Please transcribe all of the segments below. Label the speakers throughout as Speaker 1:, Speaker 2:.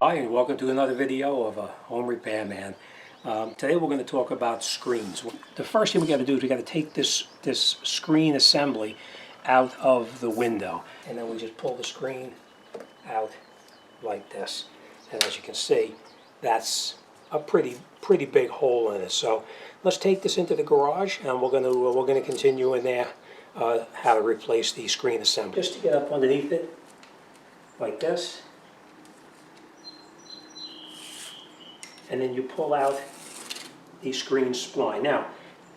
Speaker 1: Hi, and welcome to another video of a home repairman. Today we're going to talk about screens. The first thing we got to do is we got to take this screen assembly out of the window, and then we just pull the screen out like this. And as you can see, that's a pretty big hole in it. So let's take this into the garage, and we're going to continue in there how to replace the screen assembly. Just to get up underneath it like this. And then you pull out the screen spline. Now,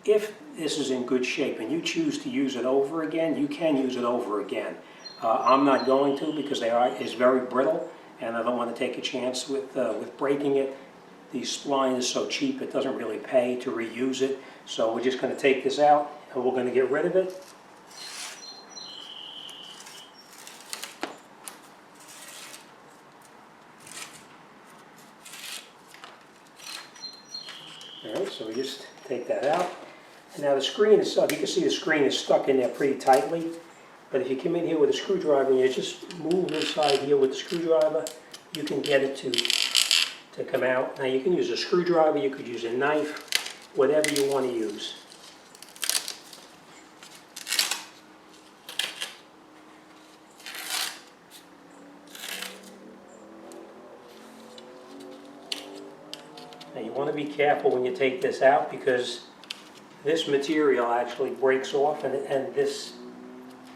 Speaker 1: if this is in good shape and you choose to use it over again, you can use it over again. I'm not going to because it's very brittle, and I don't want to take a chance with breaking it. The spline is so cheap it doesn't really pay to reuse it. So we're just going to take this out and we're going to get rid of it. Alright, so we just take that out. And now the screen itself, you can see the screen is stuck in there pretty tightly. But if you come in here with a screwdriver and you just move inside here with the screwdriver, you can get it to come out. Now you can use a screwdriver, you could use a knife, whatever you want to use. Now you want to be careful when you take this out because this material actually breaks off, and this,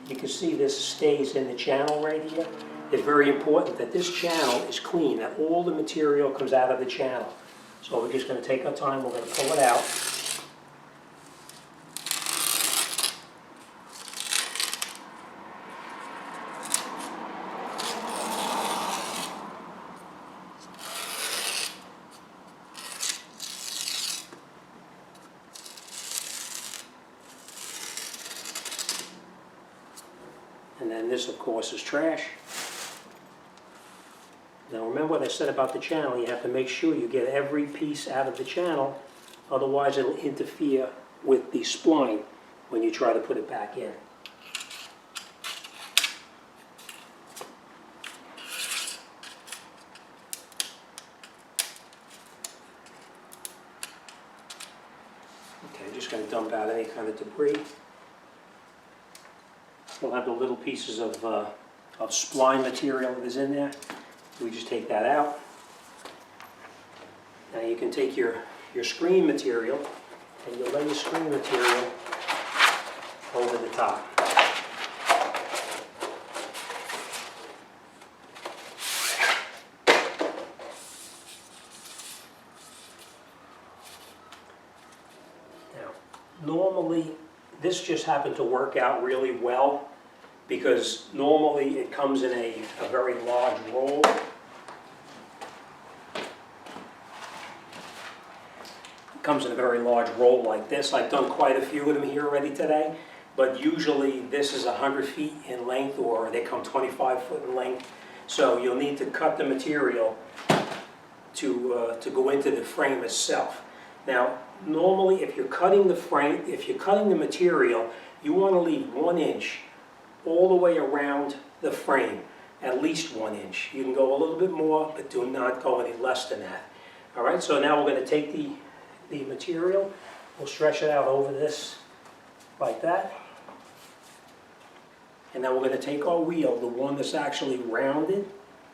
Speaker 1: you can see this stays in the channel right here. It's very important that this channel is clean, that all the material comes out of the channel. So we're just going to take our time, we're going to pull it out. And then this, of course, is trash. Now remember what I said about the channel. You have to make sure you get every piece out of the channel, otherwise it'll interfere with the spline when you try to put it back in. Okay, just going to dump out any kind of debris. We'll have the little pieces of spline material that is in there. We just take that out. Now you can take your screen material and you lay your screen material over the top. Now, normally this just happened to work out really well, because normally it comes in a very large roll. It comes in a very large roll like this. I've done quite a few of them here already today, but usually this is 100 feet in length, or they come 25 foot in length. So you'll need to cut the material to go into the frame itself. Now, normally if you're cutting the frame, if you're cutting the material, you want to leave 1 inch all the way around the frame, at least 1 inch. You can go a little bit more, but do not go any less than that. All right, so now we're going to take the material, we'll stretch it out over this like that. And then we're going to take our wheel, the one that's actually rounded,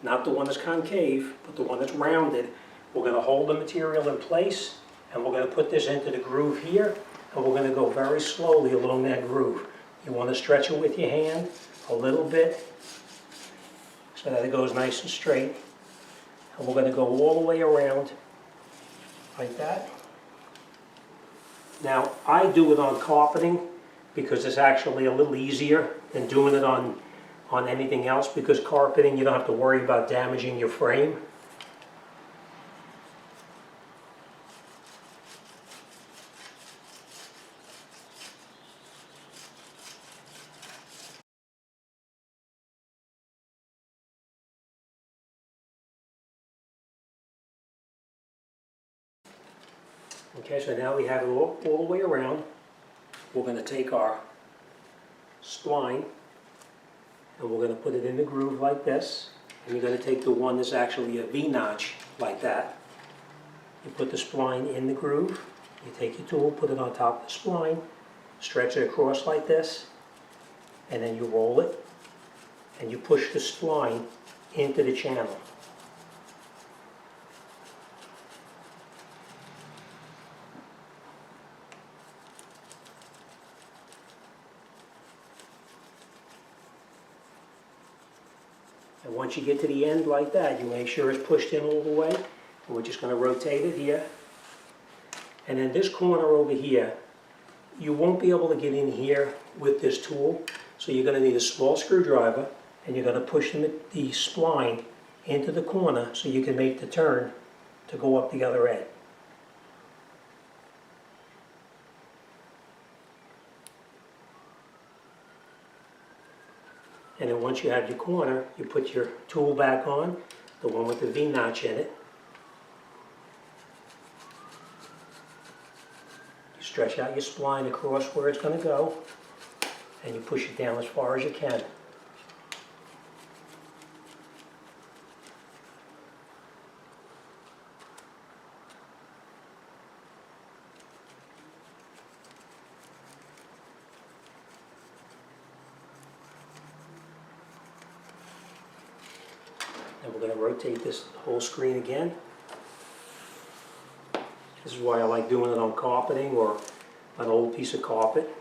Speaker 1: not the one that's concave, but the one that's rounded. We're going to hold the material in place, and we're going to put this into the groove here, and we're going to go very slowly along that groove. You want to stretch it with your hand a little bit so that it goes nice and straight. And we're going to go all the way around like that. Now, I do it on carpeting because it's actually a little easier than doing it on anything else, because carpeting you don't have to worry about damaging your frame. Okay, so now we have it all the way around. We're going to take our spline and we're going to put it in the groove like this. And you're going to take the one that's actually a V-notch, like that. You put the spline in the groove. You take your tool, put it on top of the spline, stretch it across like this, and then you roll it, and you push the spline into the channel. And once you get to the end like that, you make sure it's pushed in all the way. And we're just going to rotate it here. And then this corner over here, you won't be able to get in here with this tool. So you're going to need a small screwdriver, and you're going to push the spline into the corner so you can make the turn to go up the other end. And then once you have your corner, you put your tool back on, the one with the V-notch in it. You stretch out your spline across where it's going to go, and you push it down as far as you can. And we're going to rotate this whole screen again. This is why I like doing it on carpeting or an old piece of carpet.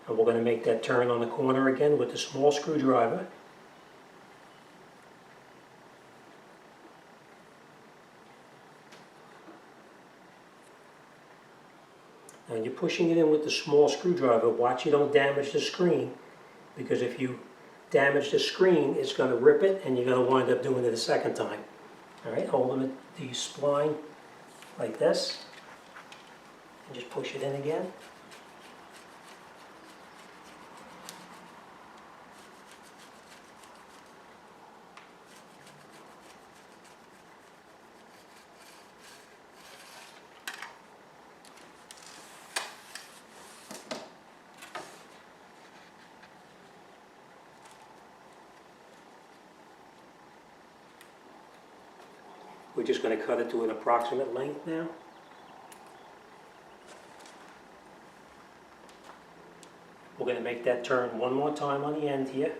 Speaker 1: And we're going to make that turn on the corner again with the small screwdriver. And you're pushing it in with the small screwdriver. Watch you don't damage the screen, because if you damage the screen, it's going to rip it, and you're going to wind up doing it a second time. All right, hold the spline like this, and just push it in again. We're just going to cut it to an approximate length now. We're going to make that turn one more time on the end here.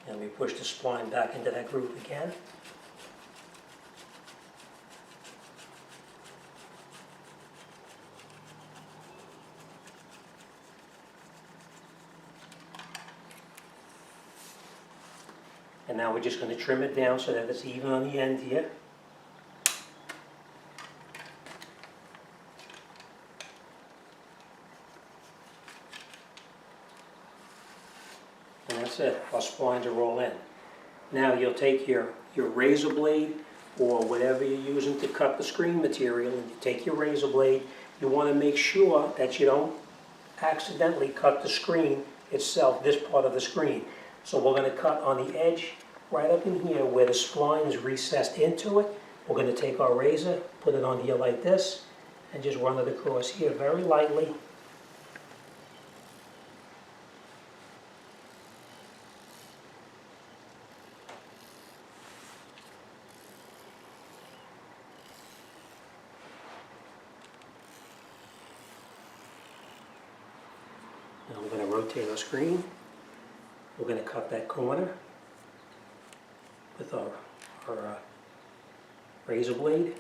Speaker 1: And we push the spline back into that groove again. And now we're just going to trim it down so that it's even on the end here. And that's it. Our splines are all in. Now you'll take your razor blade or whatever you're using to cut the screen material, and you take your razor blade. You want to make sure that you don't accidentally cut the screen itself, this part of the screen. So we're going to cut on the edge right up in here where the spline is recessed into it. We're going to take our razor, put it on here like this, and just run it across here very lightly. Now we're going to rotate our screen. We're going to cut that corner with our razor blade.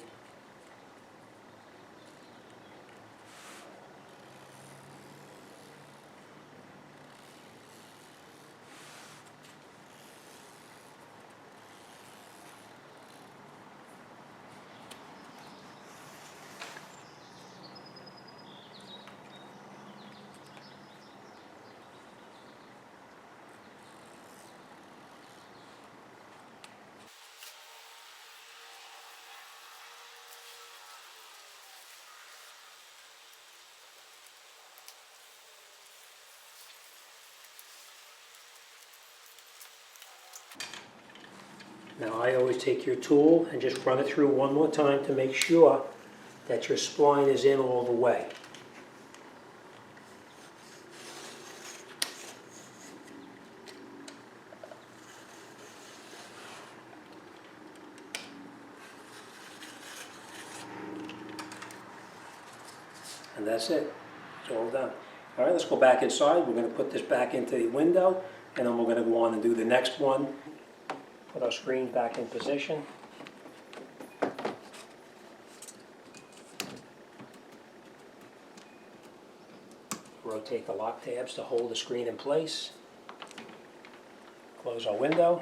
Speaker 1: Now I always take your tool and just run it through one more time to make sure that your spline is in all the way. And that's it. It's all done. All right, let's go back inside. We're going to put this back into the window, and then we're going to go on and do the next one. Put our screen back in position. Rotate the lock tabs to hold the screen in place. Close our window.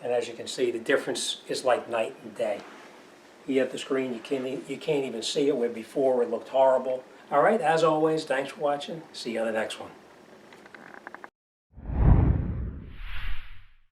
Speaker 1: And as you can see, the difference is like night and day. You have the screen, you can't even see it, where before it looked horrible. All right, as always, thanks for watching. See you on the next one.